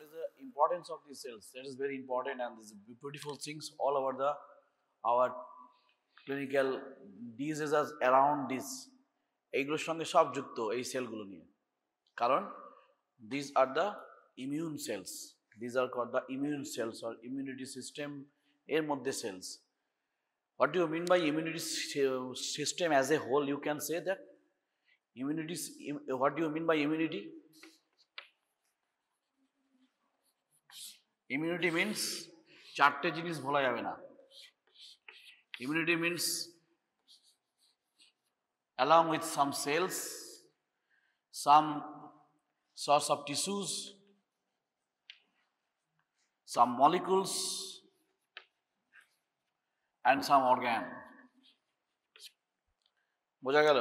is the importance of these cells. That is very important, and these beautiful things all over the our clinical diseases around this. এইগুলোর সঙ্গে সব যুক্ত এই সেলগুলো নিয়ে, কারণ these are the immune cells. These are called the immune cells or immunity system এর মধ্যে cells. What do you mean by immunity system as a whole? You can say that immunity. What do you mean by immunity? Immunity means চারটে জিনিস ভোলা যাবে না. Immunity means along with some cells, some source of tissues, some molecules, and some organ. বোঝা গেল?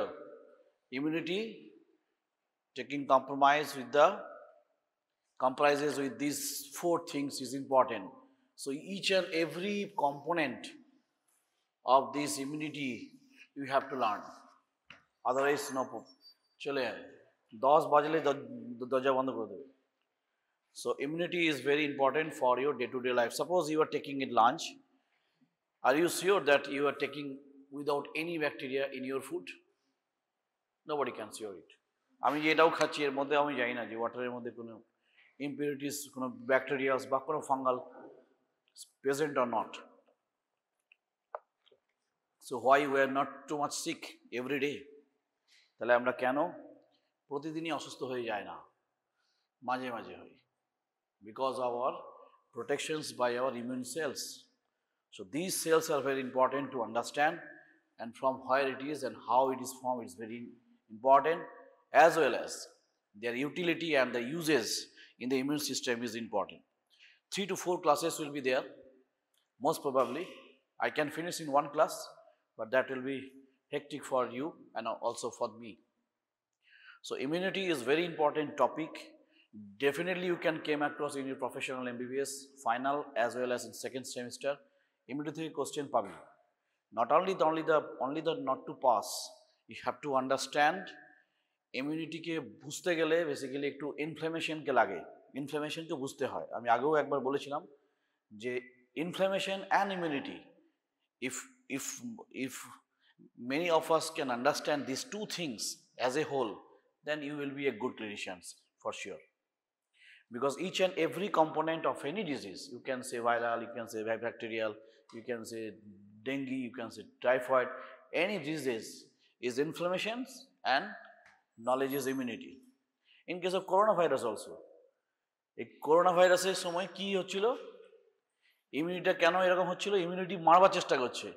Immunity comprises with these four things is important. So each and every component of this immunity you have to learn. Otherwise no চলে যাবে 10 বাজলে দরজা বন্ধ করে দেবে. So immunity is very important for your day-to-day life. Suppose you are taking a lunch. Are you sure that you are taking without any bacteria in your food? Nobody can sure it. আমি যে এটাও খাচ্ছি এর মধ্যে আমি জানি না যে ওয়াটারের মধ্যে কোনো impurities, কোনো ব্যাকটেরিয়াস বা কোনো fungal present or not. So why we are not too much sick every day? তাহলে আমরা কেন প্রতিদিনই অসুস্থ হয়ে যায় না, মাঝে মাঝে হই? Because of our protections by our immune cells. So these cells are very important to understand, and from where it is and how it is formed is very important, as well as their utility and the uses in the immune system is important. 3 to 4 classes will be there, most probably. I can finish in one class, but that will be hectic for you and also for me. So immunity is very important topic. Definitely you can came across in your professional MBBS final as well as in second semester. Immunity question পাবে. Not only the not to pass, you have to understand immunity কে বুঝতে গেলে basically একটু inflammation কে লাগে, inflammation কে বুঝতে হয়. আমি আগেও একবার বলেছিলাম যে inflammation and immunity, if many of us can understand these two things as a whole, then you will be a good clinician for sure. Because each and every component of any disease, you can say viral, you can say bacterial, you can say dengue, you can say typhoid, any disease is inflammations and knowledge is immunity. In case of coronavirus also, এই coronavirus-এর সময় কি হচ্ছিল, ইমিউনিটিটা কেন এরকম হচ্ছিল, immunity মারবার চেষ্টা করছে,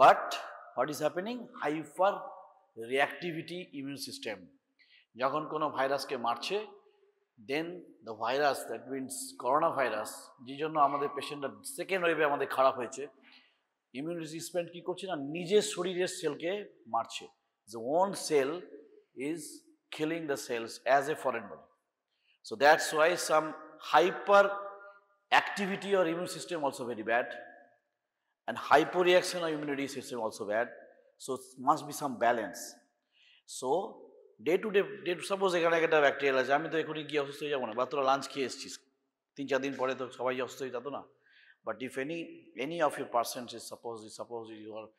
but what is happening, hyper reactivity immune system যখন কোনো ভাইরাসকে মারছে, then the virus, that means corona virus, যে জন্য আমাদের পেশেন্টরা সেকেন্ড ওয়েভে আমাদের খারাপ হয়েছে, ইমিউন রেজিস্ট্যান্ট কী করছে না, নিজের শরীরের সেলকে মারছে. The own cell is killing the cells as a foreign body. So that's why some hyper activity or immune system also very bad, and hyporeaction of immunity system also bad. So must be some balance. So day to day, suppose এখানে একটা bacteria আছে, আমি তো এখনই গিয়ে অসুস্থ হয়ে যাবো না, বা তোরা লাঞ্চ খেয়ে এসছিস, 3-4 দিন পরে তো সবাই অসুস্থ হয়ে যেত না. But if any of your persons is suppose you are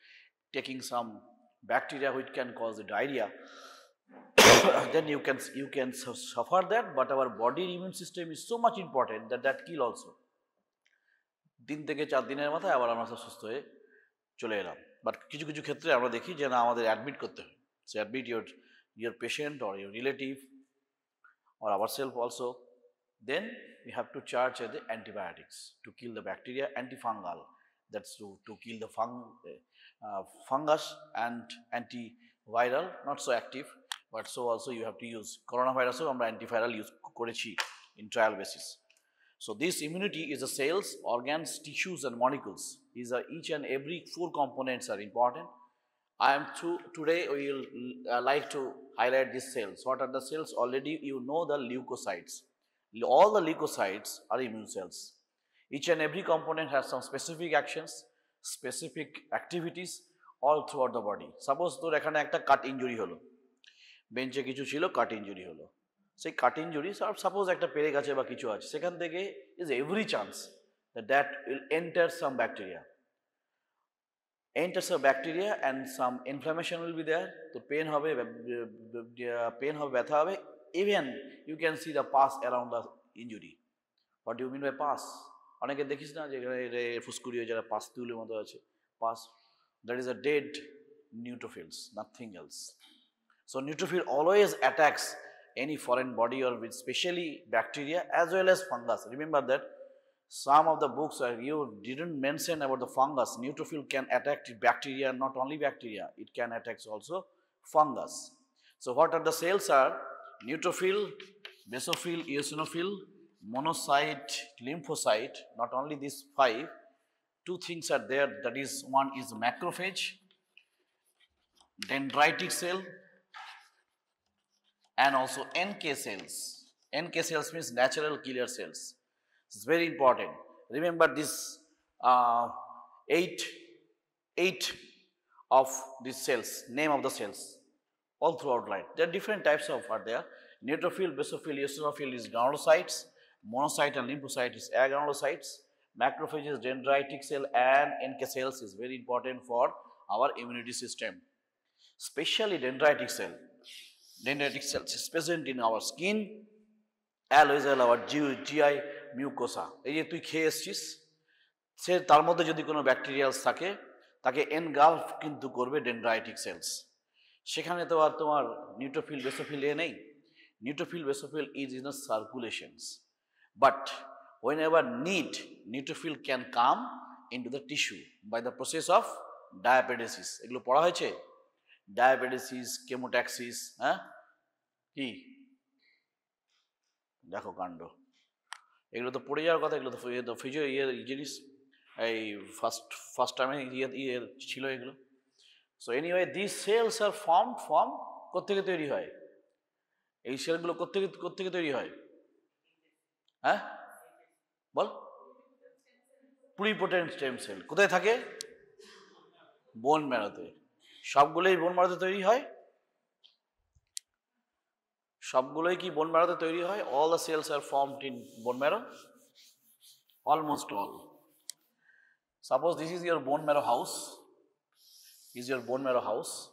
taking some bacteria which can cause the diarrhea, then you can suffer that, but our body immune system is so much important that kill also. 3 থেকে 4 দিনের মাথায় আবার আমরা সুস্থ হয়ে চলে এলাম. But কিছু কিছু ক্ষেত্রে আমরা দেখি যে না, আমাদের অ্যাডমিট করতে হয়. So admit your patient or your relative or ourselves also. Then we have to charge the antibiotics to kill the bacteria, antifungal, that's to kill the fungus, and antiviral, not so active, but so also you have to use coronavirus আমরা antiviral use করেছি in trial basis. So this immunity is the cells, organs, tissues and molecules. These are each and every 4 components are important. Today we will like to highlight these cells. What are the cells? Already you know the leukocytes. All the leukocytes are immune cells. Each and every component has some specific actions, specific activities all throughout the body. Suppose তোর এখানে একটা কাট injury হলো, বেঞ্চে কিছু ছিল, কাট injury হলো, সেই cut injury suppose একটা পেরে গেছে বা কিছু আছে, সেখান থেকে is every chance that will enter some bacteria, enters a bacteria and some inflammation will be there, তো পেন হবে, ব্যথা হবে, even you can see the pus around the injury. What do you mean by pus? অনেকে দেখিস না যে এখানে ফুসকুড়ি হয়ে যারা পাস তুলের মতো আছে, pass, that is a dead neutrophils, nothing else. So neutrophil always attacks any foreign body or with specially bacteria as well as fungus. Remember that some of the books you didn't mention about the fungus. Neutrophil can attack bacteria, not only bacteria, it can attack also fungus. So what are the cells are? Neutrophil, basophil, eosinophil, monocyte, lymphocyte. Not only these 5, 2 things are there, that is, one is macrophage, dendritic cell, and also NK cells. NK cells means natural killer cells. It's very important. Remember this 8 of these cells, name of the cells, all throughout line. There are different types of are there. Neutrophil, basophil, eosinophil is granulocytes, monocyte and lymphocyte is agranulocytes, macrophage is dendritic cell, and NK cells is very important for our immunity system. Especially dendritic cell. Dendritic cells is present in our skin, as well as our GI mucosa. এই যে তুই খেয়ে এসছিস, সে তার মধ্যে যদি কোনো ব্যাকটেরিয়ালস থাকে তাকে এনগালফ কিন্তু করবে ডেনড্রাইটিক সেলস। সেখানে তো আর তোমার নিউট্রোফিল বেসোফিল নেই। Neutrophil basophil is in a সার্কুলেশনস, but whenever need, neutrophil can come into the tissue by the process of diapedesis. এগুলো পড়া হয়েছে, ডায়াবেটিস, কেমোট্যাক্সিস, হ্যাঁ কি দেখো কাণ্ড, এগুলো তো পড়ে যাওয়ার কথা, এগুলো তো ফিজিও জিনিস, এই ফার্স্ট টাইমে ছিল এগুলো। So anyway this cells are form কোত্থেকে তৈরি হয়, এই সেলগুলো কোত্থেকে তৈরি হয়, হ্যাঁ বল, প্লুরিপোটেন্ট স্টেম সেল কোথায় থাকে, বোন ম্যারোতে। সবগুলোই বোন ম্যারোতে তৈরি হয়, সবগুলোই কি বোন ম্যারোতে তৈরি হয়? All the cells are formed in bone marrow, almost all. Suppose this is your bone marrow house, is your bone marrow house.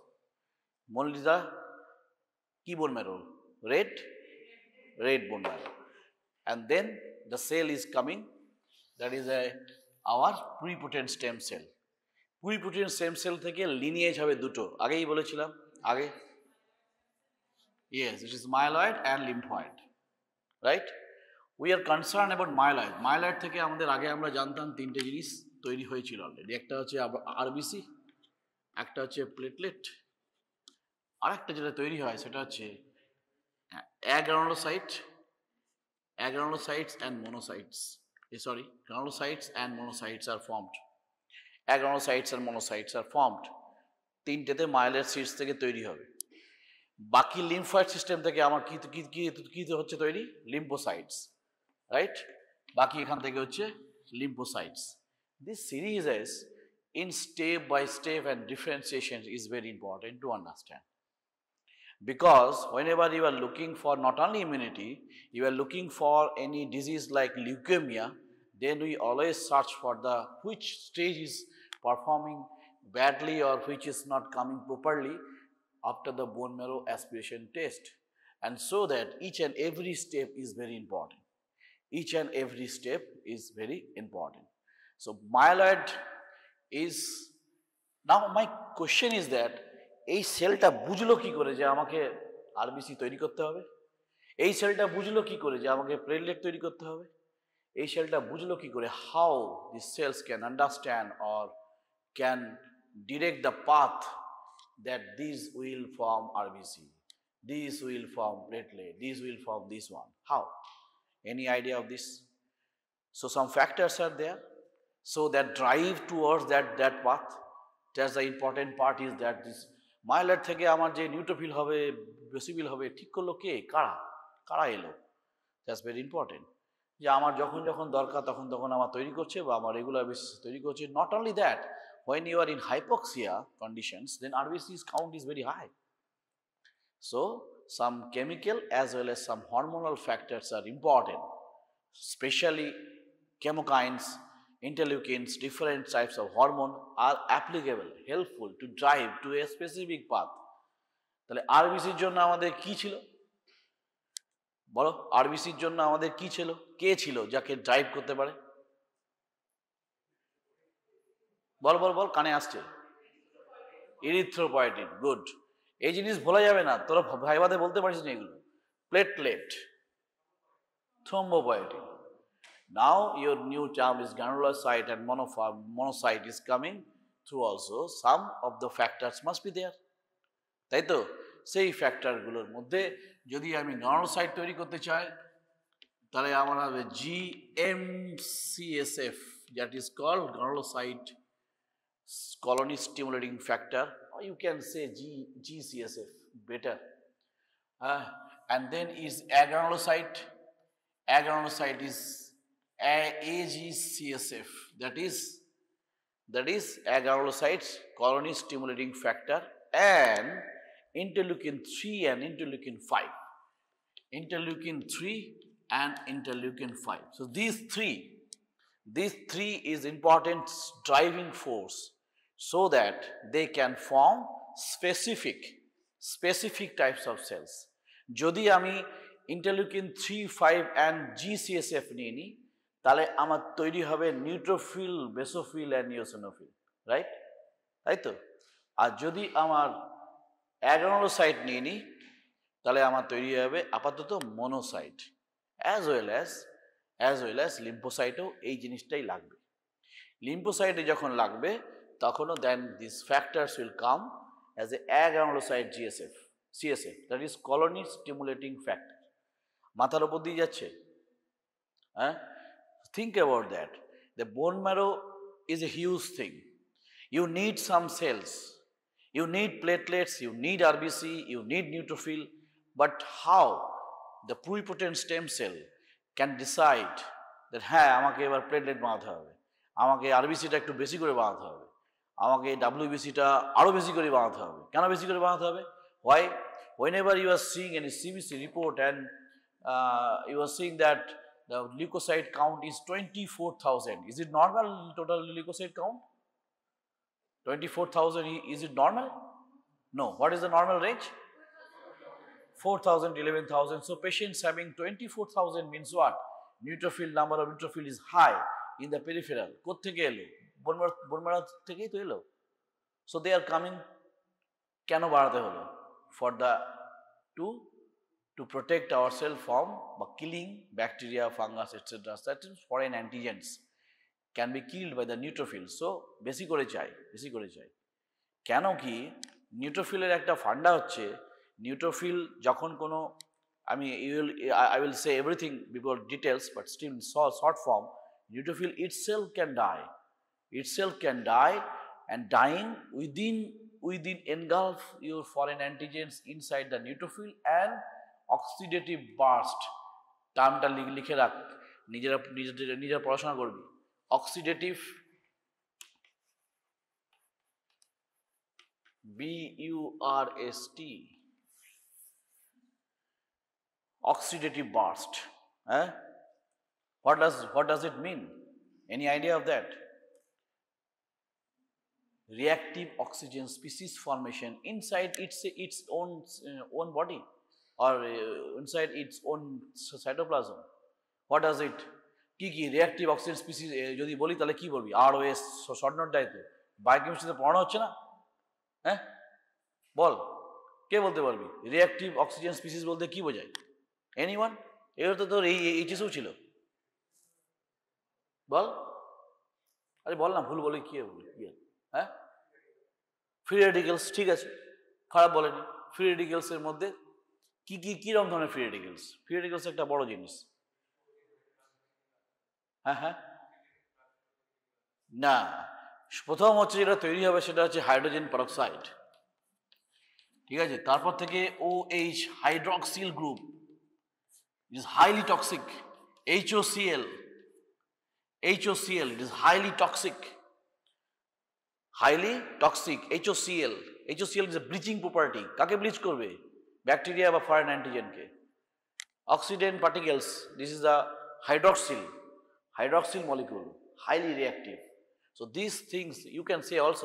Monalisa, কি bone marrow? Red bone marrow. And then the cell is coming, that is our pluripotent stem cell. Pluripotent stem cell থেকে lineage হবে দুটো, আগেই বলেছিলাম আগে। Yes, it is myeloid and lymphoid, right? We are concerned about myeloid. Myeloid থেকে আমাদের আগে আমরা জানতাম তিনটে জিনিস তৈরি হয়েছিল অলরেডি। একটা হচ্ছে আরবিসি, একটা হচ্ছে প্লেটলেট, আর একটা যেটা তৈরি হয় সেটা হচ্ছে granulocytes and monocytes. Sorry, granulocytes and monocytes are formed. Granulocytes and monocytes are formed. তিনটেতে মাইলের সিটস থেকে তৈরি হবে। বাকি লিম্ফয়েড সিস্টেম থেকে আমার কি হচ্ছে তৈরি, লিম্ফোসাইটস, রাইট? বাকি এখান থেকে হচ্ছে lymphocytes. This series in step by step and differentiation is very important to understand, because whenever you are looking for not only immunity, you are looking for any disease like leukemia, then we always search for the which stage is performing badly or which is not coming properly after the bone marrow aspiration test, and so that each and every step is very important. Each and every step is very important. So myeloid is, now my question is that এই সেলটা বুঝলো কি করে যে আমাকে RBC তৈরি করতে হবে? এই সেলটা বুঝলো কি করে যে আমাকে প্লেটলেট তৈরি করতে হবে? এই সেলটা বুঝলো কি করে, how these cells can understand or can direct the path that these will form RBC, these will form platelet, these will form this one? How? Any idea of this? So some factors are there, so that drive towards that path. That's the important part, is that this myeloid থেকে আমার যে neutrophil হবে, বেসিফিল হবে, ঠিক করলো কে, কারা এলো? That's very important, যে আমার যখন দরকার তখন আমার তৈরি করছে বা আমার রেগুলার বেসিস তৈরি করছে। Not only that, when you are in hypoxia conditions, then RBC's count is very high. So some chemical as well as some hormonal factors are important, especially chemokines, interleukins, different types of hormone are applicable, helpful to drive to a specific path. তাহলে আরবিসির জন্য আমাদের কি ছিল বলো, আরবিসির জন্য আমাদের কি ছিল, কে ছিল যাকে ড্রাইভ করতে পারে? বল বল বল, কানে আসছে। Erythropoietin, good. এই জিনিস ভোলা যাবে না, তোরা ভাইবাদে বলতে পারিস না এগুলো। Platelet, thrombopoietin. Now your new term is granulocyte and monocyte is coming through also. Some of the factors must be there. তাই তো? সেই ফ্যাক্টরগুলোর মধ্যে যদি আমি গ্রানুলোসাইট তৈরি করতে চাই তাহলে আমার হবে GMCSF, that is called granulocyte colony stimulating factor, or you can say GCSF, better. And then is agranulocyte. Agranulocyte is AGCSF, that is agranulocyte colony stimulating factor, and interleukin 3 and interleukin 5. Interleukin 3 and interleukin 5. So these three is important driving force so that they can form specific types of cells. যদি আমি interleukin 3, 5 and GCSF নিয়ে নিই তাহলে আমার তৈরি হবে neutrophil, basophil and eosinophil, right? তাই তো? আর যদি আমার অ্যাগ্রানুলোসাইট নিয়ে নিই তাহলে আমার তৈরি হবে আপাতত মনোসাইট, অ্যাজ ওয়েল অ্যাজ লিম্ফোসাইটও এই জিনিসটাই লাগবে। লিম্ফোসাইটে যখন লাগবে তখনও then this factors will come as a agranulocyte CSF, that is colony stimulating factor. মাথার ওপর দিয়ে যাচ্ছে? হ্যাঁ, think about that. The bone marrow is a huge thing. You need some cells, you need platelets, you need RBC, you need neutrophil, but how the pluripotent stem cell can decide that হ্যাঁ আমাকে এবার platelet বানাতে হবে, আমাকে আরবিসিটা একটু বেশি করে বানাতে হবে, আমাকে WBCটা আরও বেশি করে বানাতে হবে। কেন বেশি করে বানাতে হবে? Why? Whenever you are seeing any CBC report and you are seeing that the leukocyte count is 24,000, is it normal total leukocyte count? 24,000, is it normal? No. What is the normal range? 4,000 to 11,000. So patients having 24,000 means what? Number of neutrophil is high in the peripheral. কোত্থেকে এলো? Bone marrow থেকেই তো এলো। So they are coming, কেন বাড়াতে হলো? For the to protect ourselves from killing bacteria, fungus, etc. Certain foreign antigens can be killed by the neutrophil. So বেশি করে চাই। কেন কি নিউট্রোফিলের একটা ফান্ডা হচ্ছে, নিউট্রোফিল যখন কোনো I will say everything before details, but still in short form, neutrophil itself can die, and dying within engulf your foreign antigens inside the neutrophil and oxidative burst. টার্মটা লিখে রাখ, নিজেরা পড়াশোনা করবি। Oxidative, BURST, oxidative burst. What does it mean? Any idea of that? Reactive oxygen species formation inside its own body or inside its own cytoplasm. What does it? কি reactive oxygen species যদি বলি তাহলে কি বলবি? ROS, short note দেয় তো, বায়োকেমিস্ট্রিতে পড়ানো হচ্ছে না? হ্যাঁ বল, কে বলতে পারবি রিঅ্যাক্টিভ অক্সিজেন স্পিসিস বলতে কি বোঝায়? এনিওয়ান? এর তো তোর এইচএসও ছিল, বল। আরে বল না, ভুল বলে কি হবে? হ্যাঁ, ফ্রি রেডিকেলস, ঠিক আছে, খারাপ বলেনি। ফ্রি রেডিকেলসের মধ্যে কিরকম ধরনের ফ্রি রেডিকেলস? ফ্রি রেডিকেলস একটা বড় জিনিস। হ্যাঁ, না, প্রথম হচ্ছে যেটা তৈরি হবে সেটা হচ্ছে হাইড্রোজেন পারক্সাইড, ঠিক আছে। তারপর থেকে OH, hydroxyl group, is highly toxic. HOCl, it is highly toxic. HOCl is a bleaching property. কাকে ব্লিচ করবে? ব্যাকটেরিয়া বা foreign অ্যান্টিজেনকে। Oxidant particles, this is the hydroxyl molecule, highly reactive. So these things you can say also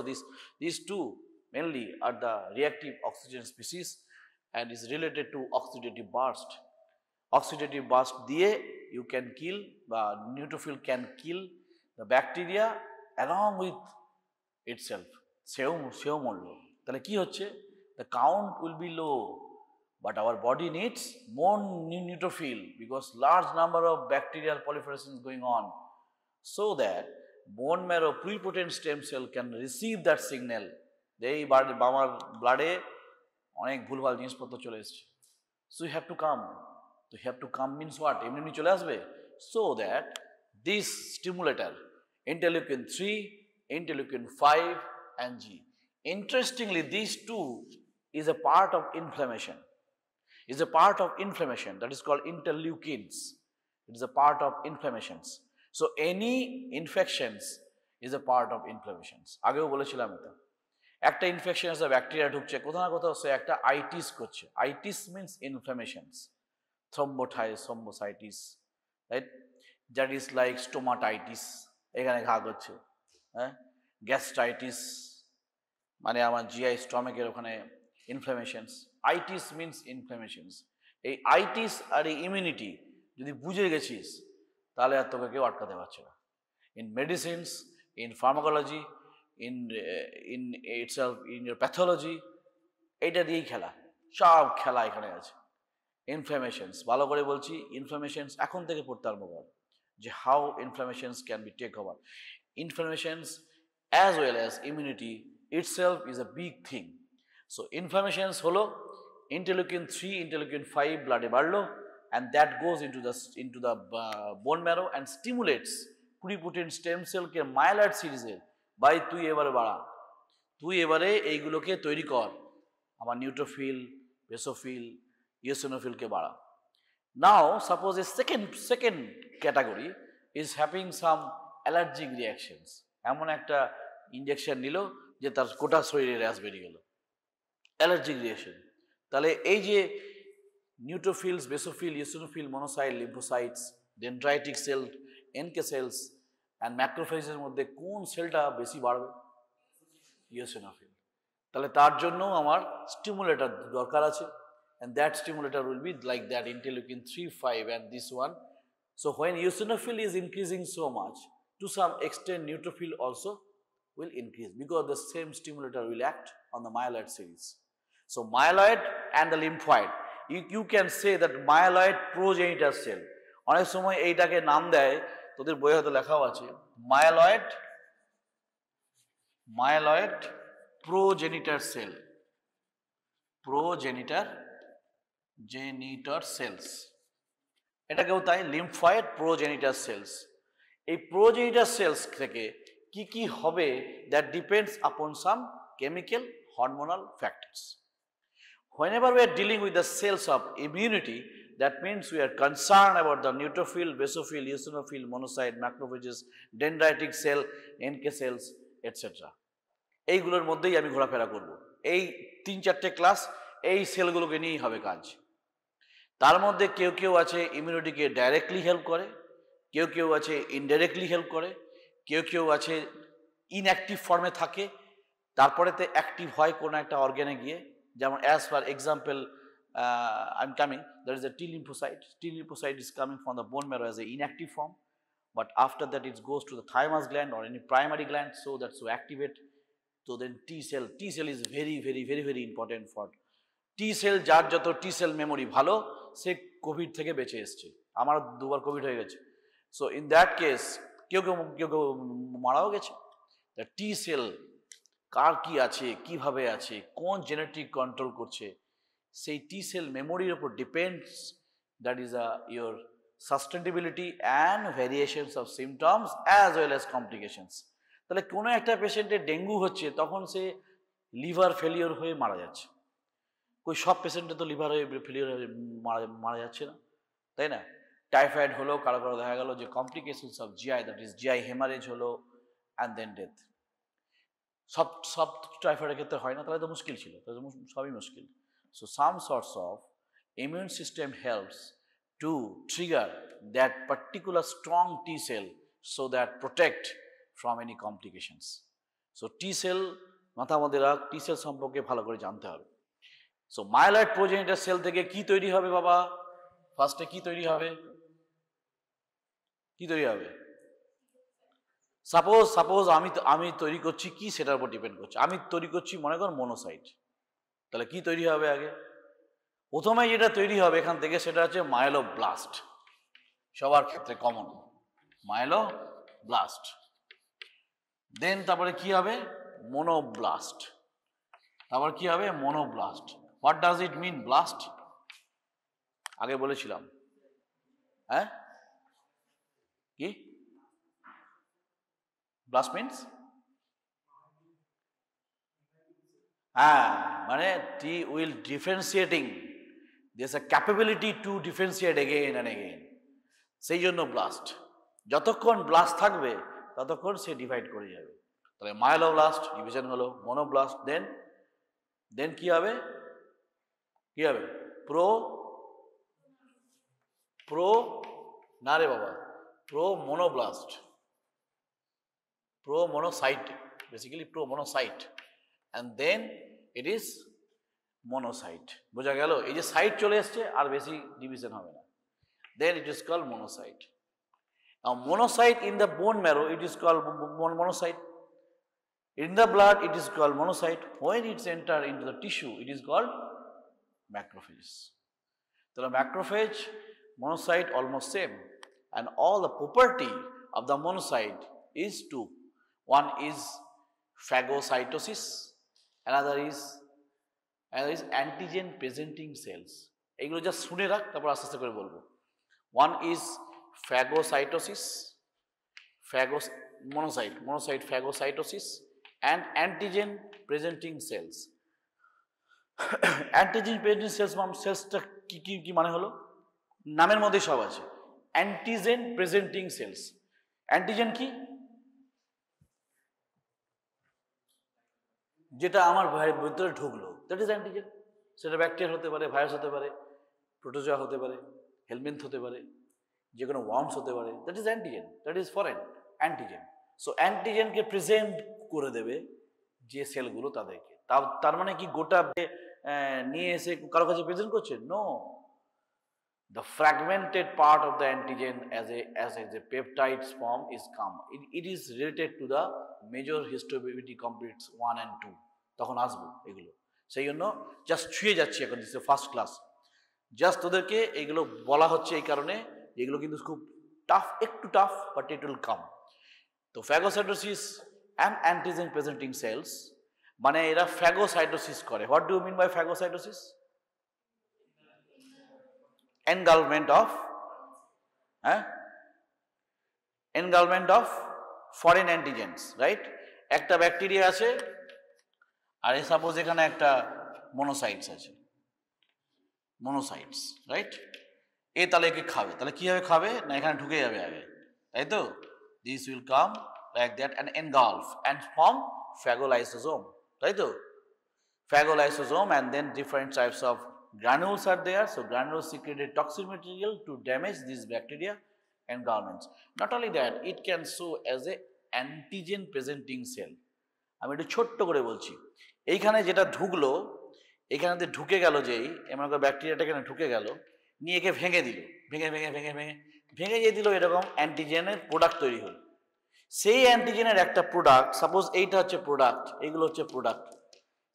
these two mainly are the reactive oxygen species and is related to oxidative burst. Oxidative burst দিয়ে you can kill, neutrophil can kill the bacteria along with itself. সেও মরল। তাহলে কি হচ্ছে? The count will be low, but our body needs more neutrophil because large number of bacterial proliferation is going on, so that bone marrow pluripotent stem cell can receive that signal. এই আমার ব্লাডে অনেক ভুলভাল জিনিসপত্র চলে এসছে, so you have to come. So you have to come means what? এমনি চলে আসবে, so that this stimulator interleukin 3, interleukin 5 and G. Interestingly, these two is a part of inflammation. Is a part of inflammation that is called interleukins. It is a part of inflammations. So any infections is a part of inflammations. আগেও বলেছিলাম এটা। একটা infection আছে, bacteria ঢুকছে কোথাও না কোথাও, সে একটা আইটিস করছে। Itis means inflammations, thrombocytitis, right? That is like stomatitis, এখানে ঘা করছে, হ্যাঁ? গ্যাস্ট্রাইটিস মানে আমার জিআই স্টমাকের ওখানে ইনফ্লামেশনস। Itis means ইনফ্লামেশনস। এই আইটিস আর এই ইমিউনিটি যদি বুঝে গেছিস তাহলে আর তোকে কেউ আটকাতে পারছে না। In medicines, in pharmacology, in itself, in your pathology, এটা দিয়েই খেলা, সব খেলা এখানে আছে। ইনফ্লামেশনস, ভালো করে বলছি, ইনফ্লামেশনস এখন থেকে পড়তে আরম্ভ কর, যে how inflammations can be take over. Inflammations as well as immunity itself is a big thing. So inflammations হলো interleukin 3, interleukin 5 ব্লাডে বাড়লো, and that goes into the bone marrow and stimulates pluripotent stem cell K myeloid সিরিজের, ভাই তুই এবারে বাড়া, তুই এবারে এইগুলোকে তৈরি কর, আমার নিউট্রোফিল, বেসোফিল, ইওসিনোফিলকে বাড়া। Now suppose a second category is having some allergic reactions. এমন একটা ইনজেকশন নিল যে তার গোটা শরীরে র্যাশ বেরিয়ে গেল, অ্যালার্জিক রিয়াকশন। তাহলে এই যে neutrophils, basophil, eosinophil, monocyte, lymphocytes, dendritic cell, NK cells and ম্যাক্রোফেজের মধ্যে কোন সেলটা বেশি বাড়বে? ইওসিনোফিল। তাহলে তার জন্য আমার স্টিমুলেটর দরকার আছে, and that stimulator will be like that interleukin 3, 5 and this one. So when eosinophil is increasing so much, to some extent neutrophil also will increase because the same stimulator will act on the myeloid series. So myeloid and the lymphoid, you can say that myeloid progenitor cell, অনেক সময় এইটাকে নাম দেয়, তোদের বইয়ে হয়তো লেখাও আছে, myeloid progenitor cell, progenitor cells, এটাকেও তাই লিম্ফয়েড প্রোজেনিটার সেলস। এই প্রোজেনিটার সেলস থেকে কি কি হবে, that depends upon some chemical hormonal factors. Whenever we are dealing with the cells of immunity, that means we are concerned about the neutrophil, basophil, eosinophil, monocyte, macrophages, dendritic cell, NK cells, etc. এইগুলোর মধ্যেই আমি ঘোরাফেরা করব। এই 3-4টে class এই সেলগুলোকে নিয়েই হবে কাজ। তার মধ্যে কেউ কেউ আছে ইমিউনিটিকে ডাইরেক্টলি হেল্প করে, কেউ কেউ আছে ইনডাইরেক্টলি হেল্প করে, কেউ কেউ আছে ইনঅ্যাক্টিভ ফর্মে থাকে, তারপরেতে অ্যাক্টিভ হয় কোনো একটা অর্গানে গিয়ে। যেমন as for example I am coming, that is a T lymphocyte. T lymphocyte is coming from the bone marrow as a inactive form, but after that it goes to the thymus gland or any primary gland, so that's to activate. So then T cell is very important for T sell. যার যত টি sell memory ভালো, সে Covid থেকে বেঁচে এসছে। আমার 2বার Covid হয়ে গেছে। So in that case কেউ কেউ মারাও গেছে। টি সেল কার কি আছে, কিভাবে আছে, কোন জেনেটিক কন্ট্রোল করছে, সেই টি সেল মেমোরির উপর depends, that is your sustainability and variations of symptoms as well as complications. তাহলে কোনো একটা পেশেন্টের ডেঙ্গু হচ্ছে, তখন সে লিভার ফেলিওর হয়ে মারা যাচ্ছে। ওই সব পেশেন্টে তো লিভার হয়ে ফেলিওর হয়ে মারা যাচ্ছে না, তাই না? টাইফয়েড হলো, কারো কারো দেখা গেল যে complications of GI, that is GI haemorrhage হলো অ্যান্ড দেন ডেথ। সব টাইফয়েডের ক্ষেত্রে হয় না, তাহলে তো মুশকিল ছিল, তাহলে সবই মুশকিল। So some sorts of immune system helps to trigger that particular strong T cell so that protect from any complications. So T cell মাথা মধ্যে রাখ, T cell সম্পর্কে ভালো করে জানতে হবে। So myeloid progenitor cell থেকে কি তৈরি হবে বাবা? ফার্স্টে কি তৈরি হবে? কি তৈরি হবে? সাপোজ আমি তৈরি করছি কি সেটার উপর ডিপেন্ড করছে। আমি তৈরি করছি মনে কর মনোসাইট, তাহলে কি তৈরি হবে আগে? প্রথমে যেটা তৈরি হবে এখান থেকে সেটা হচ্ছে মাইলোব্লাস্ট, সবার ক্ষেত্রে কমন মাইলোব্লাস্ট। দেন তারপরে কি হবে? মোনোব্লাস্ট। তারপর কি হবে? Monoblast. What does it mean blast? আগে বলেছিলাম, হ্যাঁ কি ব্লাস্ট মিনস? হ্যাঁ, মানে it will differentiating, there's a capability to differentiate again and again, সেই জন্য ব্লাস্ট। যতক্ষণ ব্লাস্ট থাকবে ততক্ষণ সে ডিভাইড করে যাবে। তাহলে মাইলোব্লাস্ট ডিভিশন হলো, মোনোব্লাস্ট, দেন কি হবে? কি হবে? প্রো না রে বাবা, pro monoblast, pro monocyte, basically pro monocyte, and then it is monocyte. বোঝা গেল? এই যে সাইট চলে এসছে আর বেশি ডিভিশন হবে না, then it is called monocyte. Now monocyte in the bone marrow it is called monocyte, in the blood it is called monocyte, when it's enter into the tissue it is called macrophage. So macrophage, monocyte almost same, and all the property of the monocyte is two. One is phagocytosis, another is antigen presenting cells. এইগুলো just শুনে রাখ, তারপর আস্তে আস্তে করে বলবো। One is phagocytosis, monocyte phagocytosis, and antigen presenting cells. Antigen presenting সেলসটা কি মানে হলো? নামের মধ্যে সব আছে। Antigen presenting sales. অ্যান্টিজেন কি? যেটা আমার ভিতরে ঢুকলো, দ্যাট ইজ অ্যান্টিজেন। সেটা ব্যাকটেরিয়া হতে পারে, ভাইরাস হতে পারে, প্রোটোজোয়া হতে পারে, হেলমিন্থ হতে পারে, যে কোনো ওয়ার্মস হতে পারে, that is antigen, that is foreign antigen. So অ্যান্টিজেনকে প্রেজেন্ট করে দেবে যে সেলগুলো তাদেরকে। তার মানে কি গোটা নিয়ে এসে কারো কাছে প্রেজেন্ট করছে? No, the fragmented part of the antigen as a peptide form is come. It is related to the major histoability complex 1 and 2. তখন আসবো এগুলো, সেই জন্য জাস্ট ছুঁয়ে যাচ্ছি এখন, দিস ফার্স্ট ক্লাস। জাস্ট তোদেরকে এগুলো বলা হচ্ছে এই কারণে, এগুলো কিন্তু খুব টাফ, একটু tough, but it will come. তো phagocytosis and antigen presenting cells মানে এরা ফ্যাগোসাইটোসিস করে। What do you mean by phagocytosis? engulfment of foreign antigens, right? একটা ব্যাকটেরিয়া আছে আর সাপোজ এখানে একটা মোনোসাইটস আছে, মোনোসাইটস, রাইট? এ তাহলে একে খাবে, তাহলে কিভাবে খাবে? না এখানে ঢুকে যাবে আগে, তাই তো? This will come like that and engulf and form phagolysosome, তাই তো? Phagolysosome, and then different types of granules are there. So granules secreted toxic material to damage these bacteria and garments. Not only that, it can show as a antigen presenting cell. আমি একটু ছোট্ট করে বলছি, এইখানে যেটা ঢুকলো, এখানে ঢুকে গেল, যেই এমন করে ব্যাকটেরিয়াটা এখানে ঢুকে গেল, নিয়ে একে ভেঙে দিল, ভেঙে দিয়ে দিল, এরকম অ্যান্টিজেনের প্রোডাক্ট তৈরি হলো। সেই অ্যান্টিজেনের একটা প্রোডাক্ট, সাপোজ এইটা হচ্ছে প্রোডাক্ট, এইগুলো হচ্ছে প্রোডাক্ট,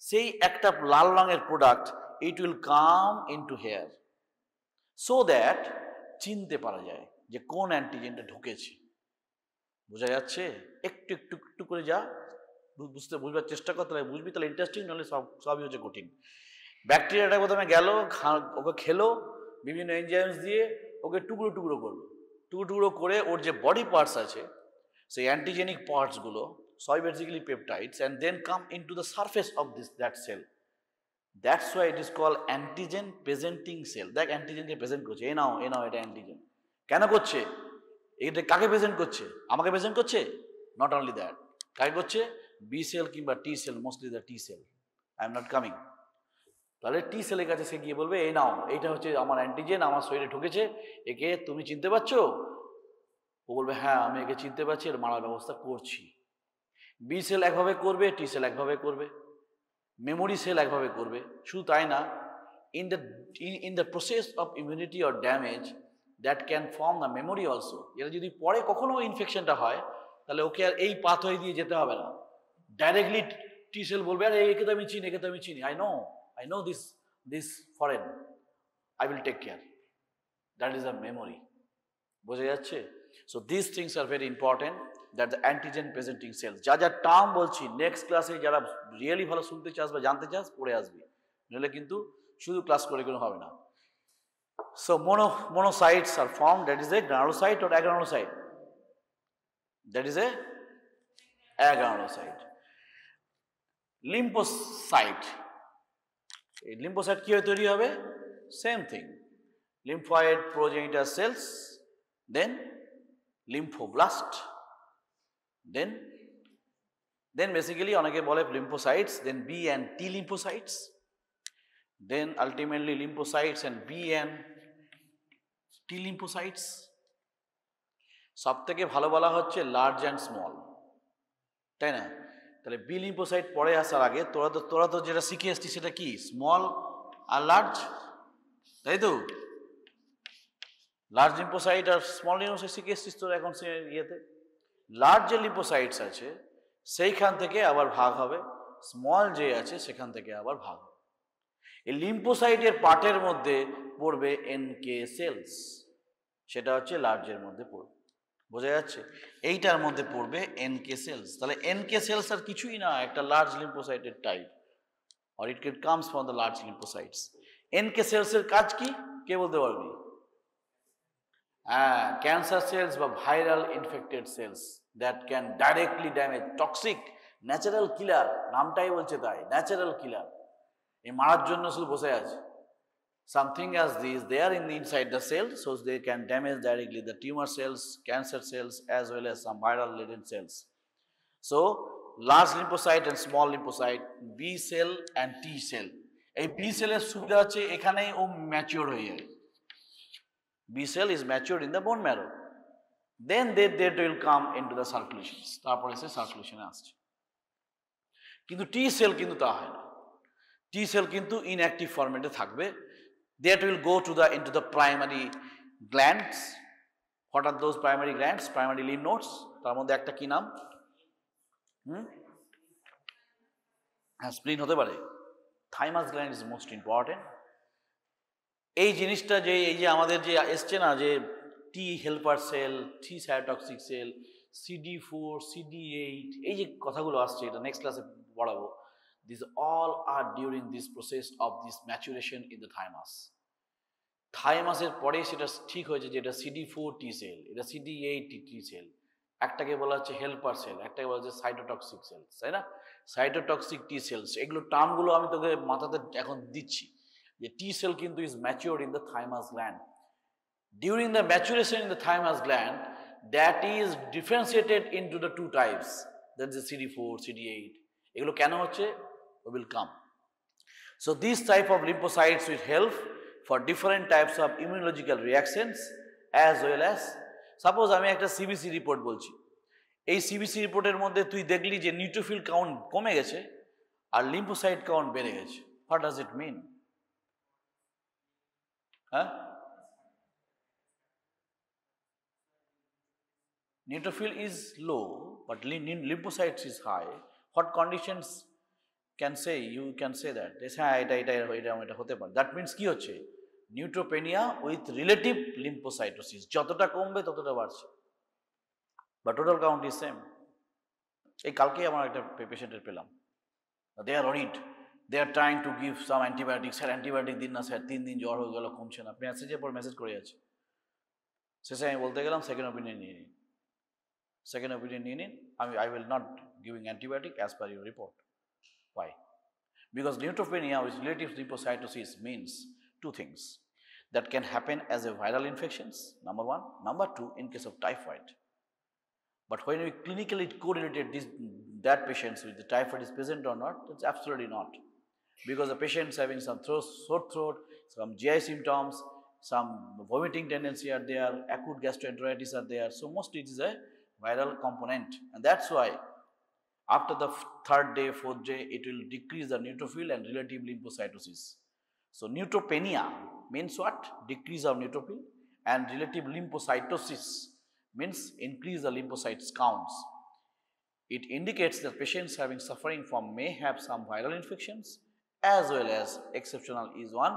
সেই একটা লাল রঙের product, it will come into here so that চিনতে পারা যায় যে কোন অ্যান্টিজেনটা ঢুকেছে। বোঝা যাচ্ছে? একটু একটু একটু করে যা বুঝবার চেষ্টা করতে হবে, বুঝবি তাহলে ইন্টারেস্টিং, নাহলে সবই হচ্ছে কঠিন। ব্যাকটেরিয়াটা প্রথমে গেল, ওকে খেলো, বিভিন্ন এনজাইমস দিয়ে ওকে টুকরো টুকরো করলো, টুকরো করে ওর যে বডি পার্টস আছে, সেই অ্যান্টিজেনিক পার্টসগুলো, সব basically peptides, and then come into the surface of that cell. That's why it is called antigen presenting cell. দেখ অ্যান্টিজেনকে প্রেজেন্ট করছে, এ নাও এটা অ্যান্টিজেন। কেন করছে? এটা কাকে প্রেজেন্ট করছে? আমাকে প্রেজেন্ট করছে? নট অনলি দ্যাট, কাকে করছে? বি সেল কিংবা টি sell, mostly the T sell. I am not coming. তাহলে টি সেলের কাছে সে গিয়ে বলবে এই নাও, এইটা হচ্ছে আমার অ্যান্টিজেন, আমার শরীরে ঢুকেছে, একে তুমি চিনতে পারছো? ও বলবে হ্যাঁ আমি একে চিনতে পারছি, এর মারার ব্যবস্থা করছি। বি সেল একভাবে করবে, টি সেল একভাবে করবে, মেমোরি সেল একভাবে করবে। শুধু তাই না, in the in the process of immunity or damage that can form the memory also, এটা যদি পরে কখনো ইনফেকশনটা হয় তাহলে ওকে আর এই পাথওয়ে দিয়ে যেতে হবে না, ডাইরেক্টলি টি সেল বলবে আরে একে তো আমি চিনি, একে তো আমি চিনি, I know this foreign, I will take care. That is a memory. বোঝা যাচ্ছে? So this things are very important, that the antigen presenting cells. যা যা টার্ম বলছি নেক্সট ক্লাসে যারা রিয়েলি ভালো শুনতে চাস বা জানতে চাস পড়ে আসবি, নইলে কিন্তু শুধু ক্লাস করে কোনো হবে না। So monocytes are formed, that is a granulocyte or agranulocyte? That is a agranulocyte. Lymphocyte. এই lymphocyte কি হয়ে তৈরি হবে? Same thing. Lymphoid progenitor cells, then lymphoblast, then basically অনেকে বলে lymphocytes, then B and T lymphocytes, then ultimately lymphocytes and B and T lymphocytes. সব থেকে ভালো বলা হচ্ছে লার্জ অ্যান্ড স্মল, তাই না? তাহলে বি লিম্ফোসাইট পরে আসার আগে তোরা তো যেটা শিখে এসছিস সেটা কি, স্মল আর লার্জ, তাই তো? লার্জ লিম্ফোসাইট আর স্মল লিম্ফোসাইট শিখে এসছিস তোরা এখন সে ইয়েতে। লার্জ যে লিম্ফোসাইটস আছে সেইখান থেকে আবার ভাগ হবে, স্মল যে আছে সেখান থেকে আবার ভাগ হবে। এই লিম্ফোসাইটের পার্টের মধ্যে পড়বে এনকে সেলস, সেটা হচ্ছে লার্জের মধ্যে পড়বে। বোঝা যাচ্ছে? এইটার মধ্যে পড়বে এনকে সেলস। তাহলে এনকে সেলস আর কিছুই না, একটা লার্জ লিম্ফোসাইটের type, or it comes from the large lymphocytes. NK সেলসের কাজ কি কে বলতে পারবি? হ্যাঁ, ক্যান্সার সেলস বা viral infected cells that can directly damage, toxic, natural killer, নামটাই বলছে তাই, ন্যাচারাল কিলার। এই মারার জন্য শুধু বসে আছে। Something as these, they are in the inside the cell, so they can damage directly the tumor cells, cancer cells, as well as some viral laden cells. So large lymphocyte and small lymphocyte, B cell and T cell. এই B cell এর সুবিধা হচ্ছে এখানেই ও mature হয়ে যায়। B cell is matured in the bone marrow, then they will come into the circulation, তারপরে সে সার্কুলেশনে আসছে। কিন্তু T cell কিন্তু তা হয় না, T cell কিন্তু ইনঅ্যাক্টিভ ফরম্যাটে থাকবে। That will go to into the primary glands. What are those primary glands? Primary lymph nodes. তার মধ্যে একটা কি নাম? স্প্লিন হতে পারে। Thymus gland is most important. এই জিনিসটা যে এই যে আমাদের যে এসছে না যে টি হেল্পার সেল, টি সাইটোটক্সিক সেল, CD4, CD8, এই যে কথাগুলো আসছে, এটা নেক্সট ক্লাসে পড়াবো। These all are during this process of this maturation in the thymus. থাইমাসের পরে সেটা ঠিক হয়েছে যে এটা CD4 টি সেল, এটা CD8 টি সেল, একটাকে বলা হচ্ছে হেল্পার সেল, একটাকে বলা হচ্ছে সাইটোটক্সিক সেল, তাই না? সাইটোটক্সিক টি সেলস, এগুলো টার্মগুলো আমি তোকে মাথাতে এখন দিচ্ছি যে টি সেল কিন্তু is matured in the thymus gland. During the maturation in the thymus gland, that is differentiated into the two types, that is CD4, CD8। এগুলো কেন হচ্ছে? We will come. So these type of lymphocytes will help for different types of immunological reactions, as well as suppose আমি একটা CBC report বলছি, এই CBC রিপোর্টের মধ্যে তুই দেখলি যে নিউট্রোফিল কাউন্ট কমে গেছে আর লিম্ফোসাইট কাউন্ট বেড়ে গেছে। What does it mean? হ্যাঁ, neutrophil is low but lymphocytes is high. What conditions can say, you can say that হ্যাঁ এটা হতে পারে। দ্যাট মিনস কি হচ্ছে? নিউট্রোপেনিয়া উইথ রিলেটিভ লিম্ফোসাইটোসিস, যতটা কমবে ততটা বাড়ছে, বা টোটাল কাউন্ট ইজ সেম। এই কালকেই আমার একটা পেশেন্টের পেলাম, they are worried, they are trying to give some antibiotic, sir antibiotic দিন না স্যার, 3 দিন জ্বর হয়ে গেল কমছে না, মেসেজের পর মেসেজ করে যাচ্ছে। শেষে আমি বলতে গেলাম সেকেন্ড ওপিনিয়ন নিয়ে নিন, সেকেন্ড ওপিনিয়ন নিয়ে নিন, I will not giving antibiotic as per your report. Why? Because neutropenia with relative lymphocytosis means two things that can happen as a viral infections, number one. Number two, in case of typhoid. But when we clinically correlated that patients with the typhoid is present or not, it's absolutely not. because the patient is having some sore throat, some GI symptoms, some vomiting tendency are there, acute gastroenteritis are there. So mostly it is a viral component, and that's why after the third day, fourth day, it will decrease the neutrophil and relative lymphocytosis. So neutropenia means what? Decrease of neutrophil, and relative lymphocytosis means increase the lymphocytes counts. It indicates that patients having suffering from may have some viral infections, as well as exceptional is one,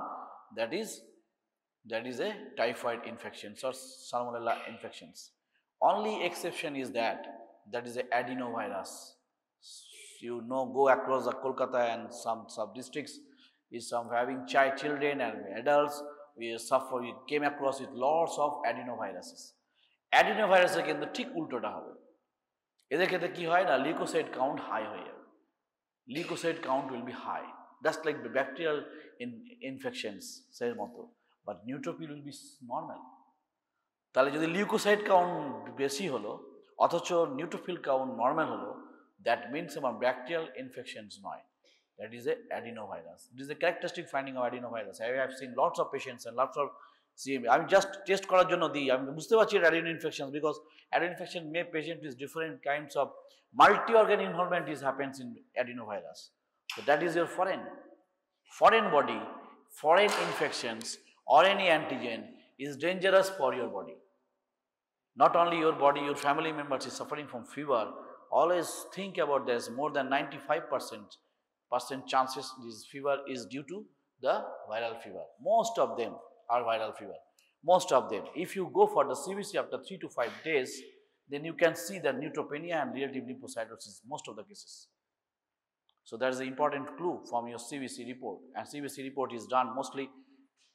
that is a typhoid infections or salmonella infections. Only exception is that is a adenovirus. You know, go across the Kolkata and some sub districts is some having children and adults, we came across with lots of adenoviruses. Adenovirus again the ঠিক উল্টোটা হবে, এদের ক্ষেত্রে কি হয় না, leukocyte count high হয়ে যাবে, leukocyte count will be high, just like the bacterial infections এর মতো, but neutrophil will be normal. তাহলে যদি লিউকোসাইট কাউন্ট বেশি হলো অথচ নিউট্রোফিল কাউন্ট নর্মাল হলো, that means আমার ব্যাকটেরিয়াল ইনফেকশনস নয়, that is a adenovirus. This is a characteristic finding of adenovirus. I have seen lots of patients and lots of আমি just test করার জন্য দিই, আমি বুঝতে পারছি adeno infection, because adeno infection May patient is different kinds of multi organ involvement is happens in adenovirus. So that is your foreign body, foreign infections or any antigen is dangerous for your body. Not only your body, your family members is suffering from fever. Always think about this, more than 95% chances this fever is due to the viral fever. Most of them are viral fever. Most of them. If you go for the CBC after 3 to 5 days, then you can see that neutropenia and relative lymphocytosis, most of the cases. So that is an important clue from your CBC report, and CBC report is done mostly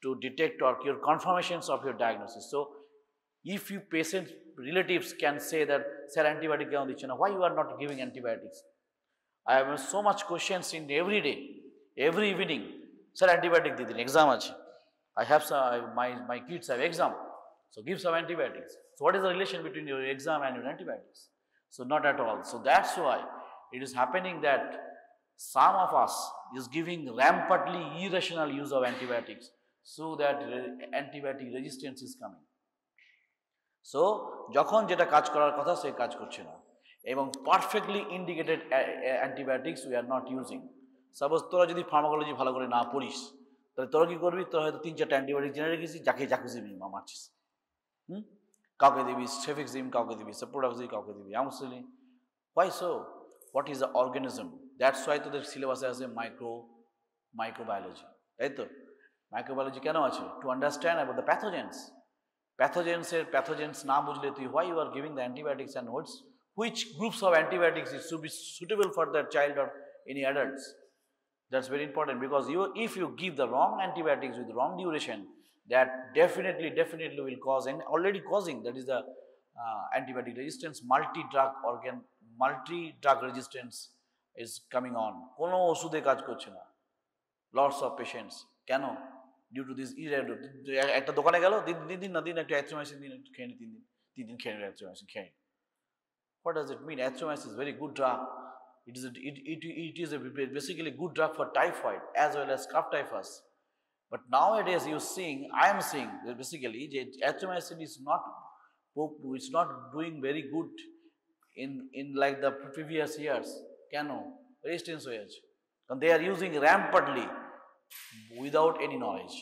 to detect or cure confirmations of your diagnosis. So if you patient relatives can say that, sir, antibiotic কেন দিচ্ছ না, why you are not giving antibiotics? I have so much questions in every day, every evening, sir, antibiotic দিদিন, exam আছে, I have some, my kids have exam, so give some antibiotics. So what is the relation between your exam and your antibiotics? So not at all. So that's why it is happening that some of us is giving rampantly irrational use of antibiotics, so that antibiotic resistance is coming. So যখন যেটা কাজ করার কথা সে কাজ করছে না, এবং perfectly indicated antibiotics we are not using. Suppose তোরা যদি ফার্মাকোলজি ভালো করে না পড়িস, তাহলে তোরা কি করবি, তোরা হয়তো 3-4টা অ্যান্টিবায়োটিক জেনে রেখেছিস, যাকে জাকুজিবি মারছিস, কাউকে দিবি সেফিক্সিম, কাউকে দিবি সেপ্রোডাক্সি, কাউকে দিবি amoxicillin. Why so? What is the organism? That's why তোদের সিলেবাসে আছে মাইক্রোবায়োলজি, তাই তো? মাইক্রোবায়োলজি কেন আছে? To understand about the pathogens. Pathogens না বুঝলে তুই why you are giving the antibiotics, and which groups of antibiotics is to be suitable for that child or any adults. That's very important, because if you give the wrong antibiotics with the wrong duration, that definitely will cause, and already causing, that is the antibiotic resistance, multi-drug resistance is coming on. Kono oshudhe kaj korche na, lots of patients, কেন? Due to this একটা দোকানে গেল, দিন না দিন একটা এথ্রোমাইসিন দিন, খেয়ে নি 3 দিন খেয়ে এথ্রোমাইসিন খেয়ে। What does it mean? Azithromycin is a very good drug. It is basically good drug for typhoid as well as cough typhus. But nowadays I am seeing that basically azithromycin is not doing very good in like the previous years. Keno? Resistance hoye ache. And they are using rampantly without any knowledge.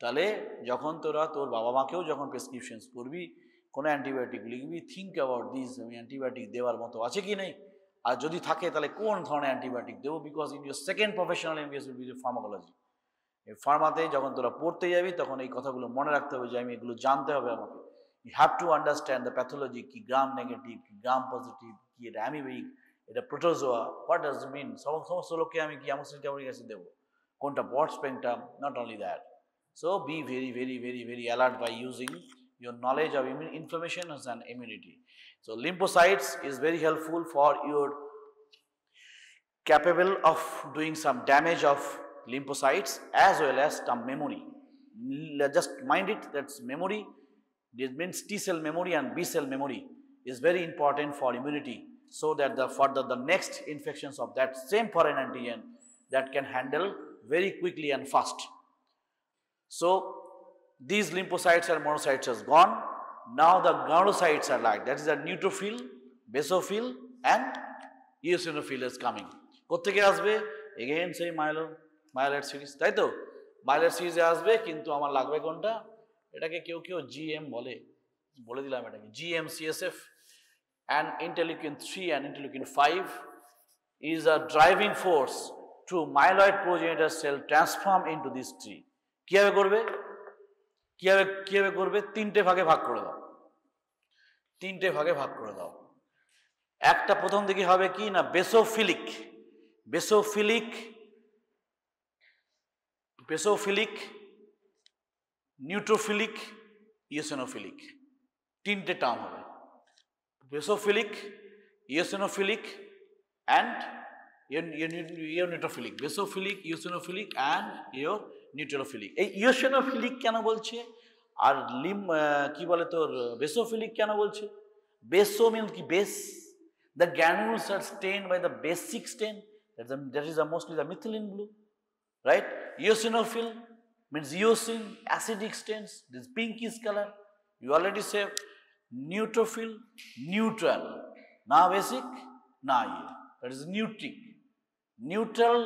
তাহলে যখন তোরা তোর বাবা মাকেও যখন prescriptions করবি, কোনো antibiotic লিখবি, থিঙ্ক অ্যাবাউট দিস, আমি অ্যান্টিবায়োটিক দেওয়ার মতো আছে কি নেই, আর যদি থাকে তাহলে কোন ধরনের অ্যান্টিবায়োটিক দেবো, because in your second professional MBS will be pharmacology. এই ফার্মাতে যখন তোরা পড়তে যাবি তখন এই কথাগুলো মনে রাখতে হবে যে আমি এগুলো জানতে হবে আমাকে। You have to understand the pathology, কি গ্রাম নেগেটিভ, কি গ্রাম পজিটিভ, কি এটা অ্যামিবিক, এটা প্রোটোজোয়া, হোয়াট ডাজ মিন, সমস্ত লোককে আমি কি অ্যামোক্সিলিন ক্যালোরিক অ্যাসিড দেবো, কোনটা broad spectrum, not only that. So be very alert by using your knowledge of inflammation and immunity. So lymphocytes is very helpful for your capable of doing some damage of lymphocytes as well as some memory. Just mind it, that's memory. This means T cell memory and B cell memory is very important for immunity, so that the next infections of that same foreign antigen that can handle very quickly and fast. So these lymphocytes and monocytes are gone. Now the granulocytes are like, that is a neutrophil, basophil and eosinophil is coming. কোত্থেকে আসবে? Again say myeloid series, তাই তো? myeloid series এ আসবে, কিন্তু আমার লাগবে কোনটা? এটাকে কেউ GM বলে দিলাম এটাকে GM-CSF, and interleukin 3 and interleukin 5 is a driving force to myeloid progenitor cell transform into this tree. কিভাবে করবে? কিভাবে করবে? তিনটে ভাগে ভাগ করে দাও। একটা প্রথম দিকে হবে কি না, বেসোফিলিক, নিউট্রোফিলিক, ইওসিনোফিলিক, তিনটে টার্ম হবে। Basophilic, eosinophilic and your neutrophilic, basophilic, eosinophilic and your neutrophilic. এই eosinophilic কেন বলছে আর কি বলে তোর basophilic কেন বলছে? Baso means কি base, the granules are stained by the basic stain, that is mostly the methylene blue, right? Eosinophil means eosin, acidic stains, this pinkish color. You already said neutrophil, neutral, na basic, na that is neutral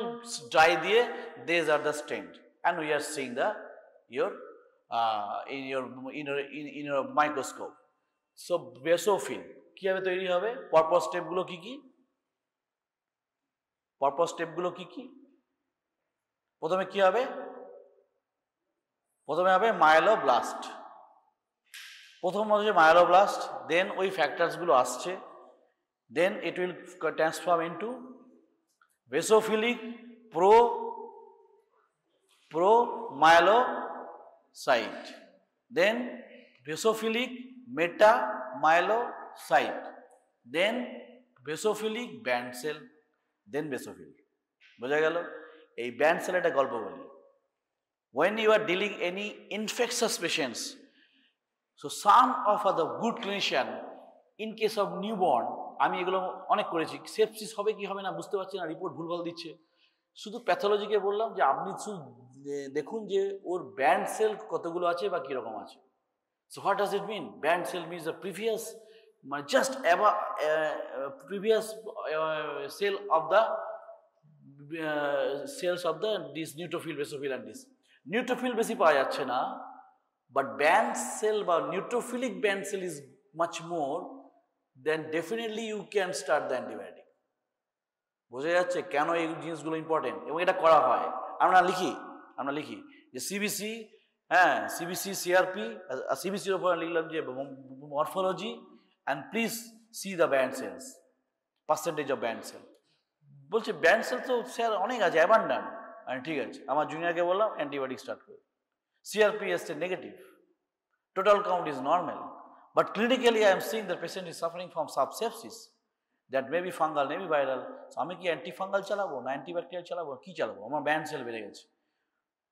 dye দিয়ে, these are the stained, and we are seeing the in your microscope. So basophil কিভাবে তৈরি হবে? পরপর স্টেপগুলো কি? প্রথমে কি হবে? প্রথমে হবে মায়োলোব্লাস্ট, দেন ওই ফ্যাক্টরস গুলো আসছে, then it will transform into basophilic pro-myelocyte, then basophilic metamyelocyte, then basophilic band cell, then basophil. বোঝা গেল? এই band cell একটা গল্প বলি। When you are dealing any infectious patients, so some of the good clinician in case of newborn, আমি এগুলো অনেক করেছি, সেপসিস হবে কি হবে না বুঝতে পারছি না, রিপোর্ট ভুলভাল দিচ্ছে, শুধু প্যাথোলজিকে বললাম যে আপনি দেখুন যে ওর ব্যান্ড সেল কতগুলো আছে বা কিরকম আছে। So what does it mean? Band cell means the previous, মানে just previous cell of the cells of the this neutrophil, basophil and this. Neutrophil বেশি পাওয়া যাচ্ছে না, বাট ব্যান্ড সেল বা neutrophilic band cell is much more, then definitely you can start the antibiotic. বোঝা যাচ্ছে কেন এই জিনিসগুলো ইম্পর্টেন্ট, এবং এটা করা হয়। আমরা লিখি যে সিবিসি, হ্যাঁ সিবিসি, সিআরপি, সিবিসির উপর লিখলাম যে morphology and please see the band cells, percentage of band cell. বলছে ব্যান্ড সেল তো স্যার অনেক আছে, অ্যাবান্ডান্ট। ঠিক আছে, আমার জুনিয়রকে বললাম অ্যান্টিবায়োটিক স্টার্ট করে। সিআরপি এসছে negative, total count is normal, but clinically I am seeing the patient is suffering from sepsis, that may be fungal, may be viral. So আমি কি অ্যান্টিফাঙ্গাল চালাবো না অ্যান্টিব্যাকটেরিয়াল চালাবো, কি চালাবো? আমার ব্যান্ড সেল বেড়ে গেছে।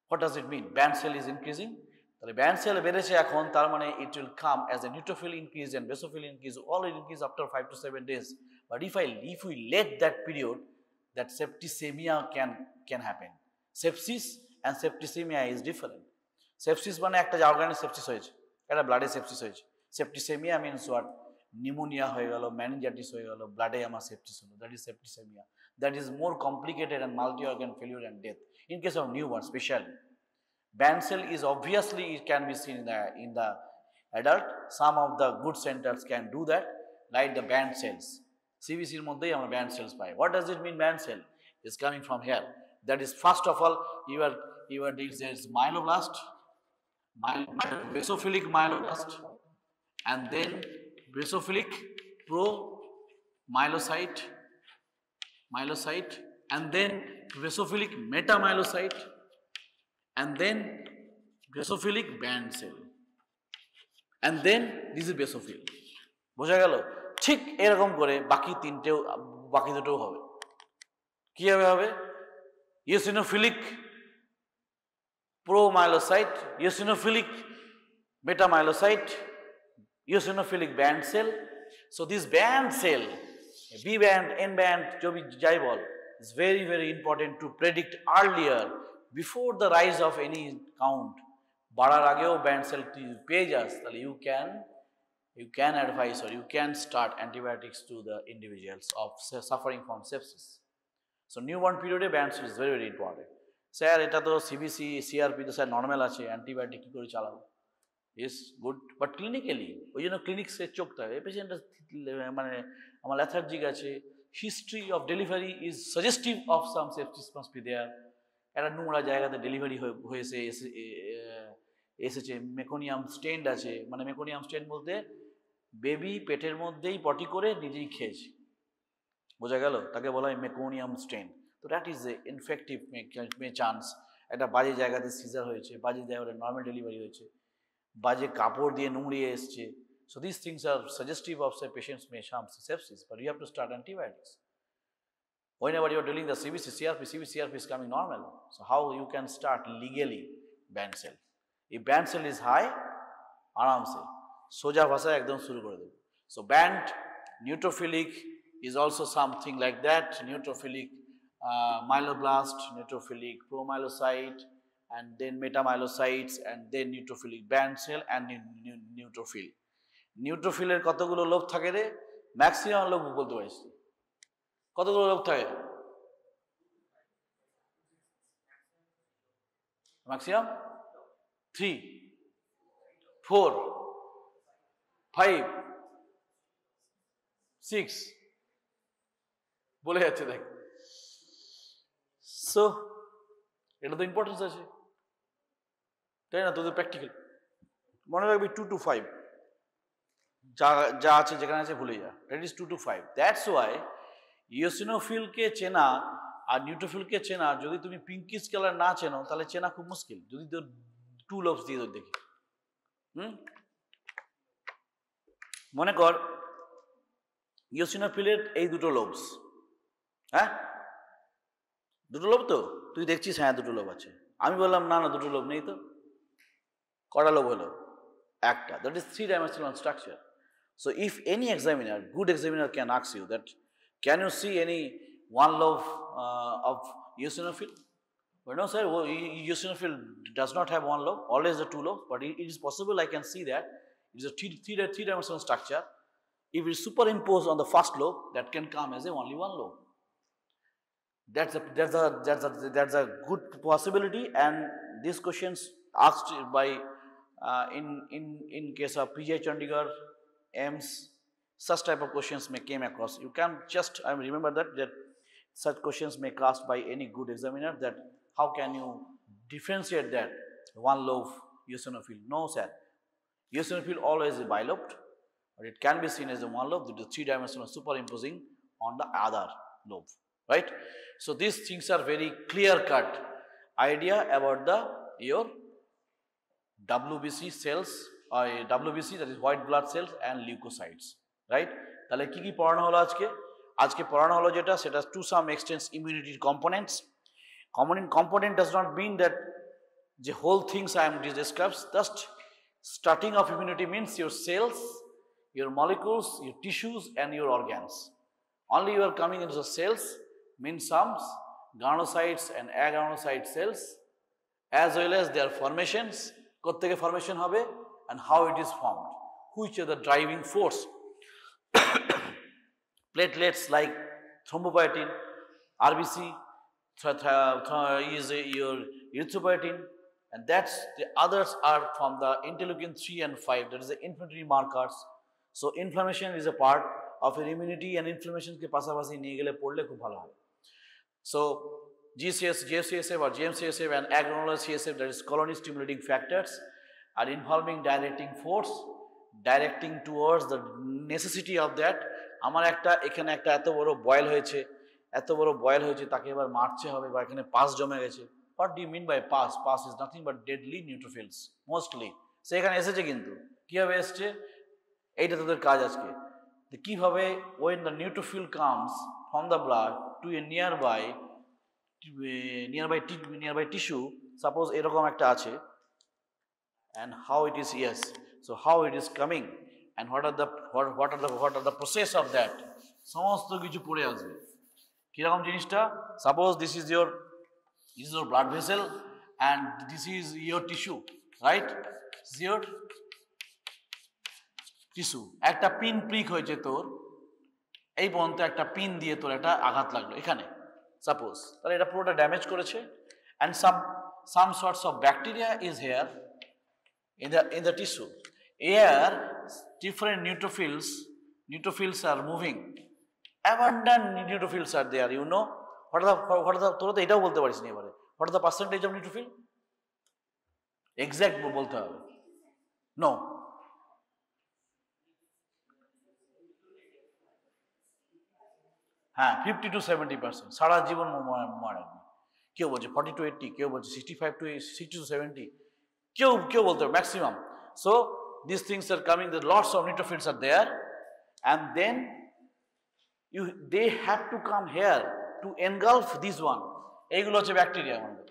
What does it mean? Band cell is increasing. তাহলে ব্যান্ড সেল বেড়েছে এখন, তার মানে it will come as a neutrophil increase and basophil increase, all will increase after 5 to 7 days. But if we let that period, that septicemia can happen. Sepsis and septicemia is different. Sepsis মানে একটা organic sepsis হয়েছে, একটা ব্লাডে sepsis হয়েছে। Septicemia means what? Pneumonia হয়ে গেল, meningitis হয়ে গেল, ব্লাডে আমার সেপসিস হলো, that is septicemia. That is more complicated and multi-organ failure and death. In case of newborn, especially, band cell is obviously, it can be seen in the adult. Some of the good centers can do that, like the band cells. CBC এর মধ্যেই আমরা band cells pi. What does it mean band cell? Is coming from here. That is first of all, there is myeloblast, basophilic myeloblast, and then basophilic pro-myelocyte, and then basophilic metamyelocyte, and then basophilic band cell, and then this is basophil. বোঝা গেল? ঠিক এরকম করে বাকি দুটো হবে। কিভাবে হবে? eosinophilic pro-myelocyte, eosinophilic metamyelocyte, eosinophilic band cell. So this band cell, B band, N band, जो भी যাই বল, it's very, very important to predict earlier before the rise of any count. বাড়ার আগেও ব্যান্ড সেল পেয়ে যাস, তাহলে you can advise or you can start antibiotics to the individuals of suffering from sepsis. So newborn period band cell is very, very important. Sir, এটা তো CBC, CRP তো sir normal আছে, antibiotic কি করে চালাবো? Is good, but clinically ওই জন্য ক্লিনিক্সে চোখ থাকে, এই পেশেন্টটা মানে আমার ল্যাথার্জিক আছে, history of delivery is suggestive of some sepsis must be there. একটা নোংরা জায়গাতে ডেলিভারি হয়েছে, এসেছে, মেকোনিয়াম স্টেন্ড আছে, মানে মেকোনিয়াম স্টেন্ড বলতে বেবি পেটের মধ্যেই পটি করে নিজেই খেয়েছে, বোঝা গেল, তাকে বলা হয় মেকোনিয়াম স্টেন। তো that is a infective chance. একটা বাজে জায়গাতে সিজার হয়েছে, বাজে জায়গাতে নর্মাল ডেলিভারি হয়েছে, বাজে কাপড় দিয়ে নুংড়িয়ে এসছে। So these things are suggestive of say patients may have sepsis, but you have to start antibiotics. Whenever you are dealing the CBC, CRP, CRP is coming normal. So how you can start legally band cell? If band cell is high, आराम से सोजा भाषा एकदम शुरू कर दो. So band neutrophilic is also something like that. Neutrophilic myeloblast, neutrophilic promyelocyte, and then metamyelocytes, and then neutrophilic band cell and neutrophil. Neutrophil এর কতগুলো lobe থাকে রে? ম্যাক্সিমাম লোব বলতে পারিস কতগুলো লোব থাকে? ম্যাক্সিমাম 3, 4, 5, 6 বলে যাচ্ছে দেখ। সো এটা তো ইম্পর্টেন্স আছে, তাই না? তোদের প্র্যাকটিক্যাল মনে রাখবি 2 to 5 যা আছে যেখানে আছে ভুলে যা, that is 2 to 5। That's why ইওসিনোফিলকে চেনা আর নিউট্রোফিলকে চেনা, যদি তুমি পিঙ্কিশ কালার না চেনো তাহলে চেনা খুব মুশকিল, যদি তোর 2 লোবস দিয়ে তোর দেখি। মনে কর ইওসিনোফিলের এই দুটো লোবস, হ্যাঁ দুটো লোব তো তুই দেখছিস, হ্যাঁ দুটো লোব আছে, আমি বললাম না না দুটো লোব নেই তো, কটা লোব হলো? একটা, that is 3-dimensional structure. So if any examiner, good examiner can ask you that, can you see any one lobe of eosinophil? Well, no sir, eosinophil does not have one lobe, always the 2 lobes, but it is possible I can see that it is a 3-dimensional structure. If it is superimposed on the first lobe, that can come as only 1 lobe. That's a good possibility, and these questions asked by in case of PGI Chandigarh, AIIMS, such type of questions may came across. You can just remember that such questions may cast by any good examiner, that how can you differentiate that 1 lobe eosinophil? No sir, eosinophil always is bilobed, but it can be seen as a 1 lobe due to 3-dimensional superimposing on the other lobe, right? So these things are very clear cut idea about your WBC cells, or WBC, that is white blood cells, and leukocytes, right? তাহলে কি কি পড়ানো হলো আজকে পড়ানো হলো যেটা, সেটা to some extent immunity components. Component does not mean that the whole things I am discussed. Just starting of immunity means your cells, your molecules, your tissues, and your organs. Only you are coming into the cells, means some granulocytes and agranulocyte cells, as well as their formations, kotheke formation hobe and how it is formed, which are the driving force. Platelets like thrombopoietin, RBC is your erythropoietin, and that's the others are from the interleukin 3 and 5, that is the inflammatory markers. So inflammation is a part of your immunity, and inflammation ke pasapasi niye gele podle khub bhalo hoy. So GCSF or GM-CSF and agranular CSF, that is colony stimulating factors, are involving directing force, directing towards the necessity of that. আমার একটা এখানে একটা এত বড় boil হয়েছে তাকে এবার মারতে হবে, বা এখানে পাস জমে গেছে। What do you mean by pass? Pass is nothing but deadly neutrophils mostly. সে এখানে এসেছে, কিন্তু কিভাবে এসছে এইটা তোদের কাজ আজকে, কিভাবে when the neutrophil comes from the blood to a nearby tissue, suppose এরকম একটা আছে, and how it is, yes, so how it is coming and what are the process of that, সমস্ত কিছু পড়ে আসবে। কিরকম জিনিসটা? Suppose this is your blood vessel and this is your tissue, right? This is your tissue. একটা pin prick হয়েছে তোর, এই পর্যন্ত একটা পিন দিয়ে তোর একটা আঘাত লাগলো এখানে, সাপোজ, তাহলে এটা পুরোটা ড্যামেজ করেছে, and some sorts of bacteria is here in the tissue. Here different neutrophils are moving, abundant neutrophils are there, you know. What are the তোরা তো এটাও বলতে পারিস না এবারে, what is the percentage of neutrophil? Exact বলতে হবে, no, হ্যাঁ 50 to 70%, সারা জীবন মারে, কেউ বলছে 40 to 80, কেউ বলছে 65 to 60 to 70, কেউ বলতে হবে maximum. So these things are coming, the lots of neutrophils are there, and then they have to come here to engulf this one. এইগুলো হচ্ছে ব্যাকটেরিয়া, আমাদের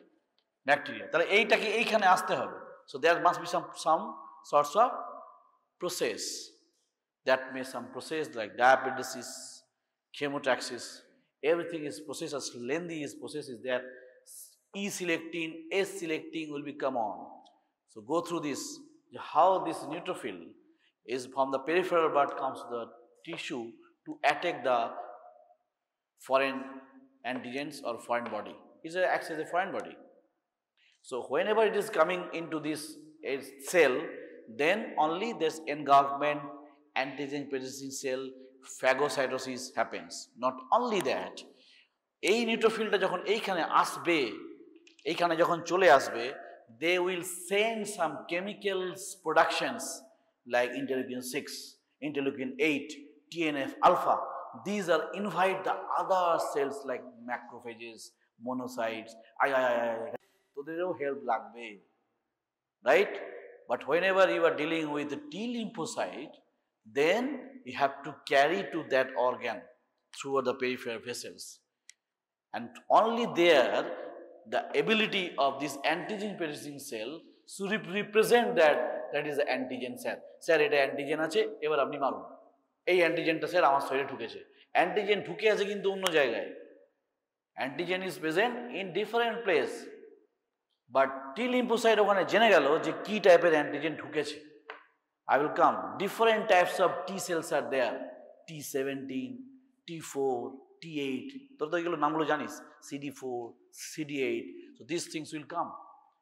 ব্যাকটেরিয়া, তাহলে এইটাকে এইখানে আসতে হবে. So there must be some sorts of process, that may some process like diabetes, chemotaxis, everything is process, as lengthy is process is there. E-selectin, S-selectin will become on. So go through this, how this neutrophil is from the peripheral blood comes to the tissue to attack the foreign antigens or foreign body. It acts as a foreign body. So whenever it is coming into this cell, then only this engulfment, antigen producing cell, phagocytosis happens. Not only that, এই নিউট্রোফিলটা যখন এইখানে আসবে, এইখানে যখন চলে আসবে, they will send some chemicals productions like interleukin 6, interleukin 8, TNF alpha. These are invite the other cells like macrophages, monocytes, তোদেরও help লাগবে, right? But whenever you are dealing with the T lymphocyte, then you have to carry to that organ through the peripheral vessels, and only there the ability of this antigen producing cell to represent that is the antigen cell. Sir, এটা antigen আছে, এবার আপনি মারুন, এই অ্যান্টিজেনটা sir আমার শরীরে ঢুকেছে, antigen ঢুকে আছে কিন্তু অন্য জায়গায়, antigen is present in different place, but T lymphocyte ওখানে জেনে গেল যে কি টাইপের অ্যান্টিজেন ঢুকেছে. I will come, different types of T cells are there, T17, T4, T8, তোর তো এগুলো নামগুলো জানিস, CD4, CD8, so these things will come.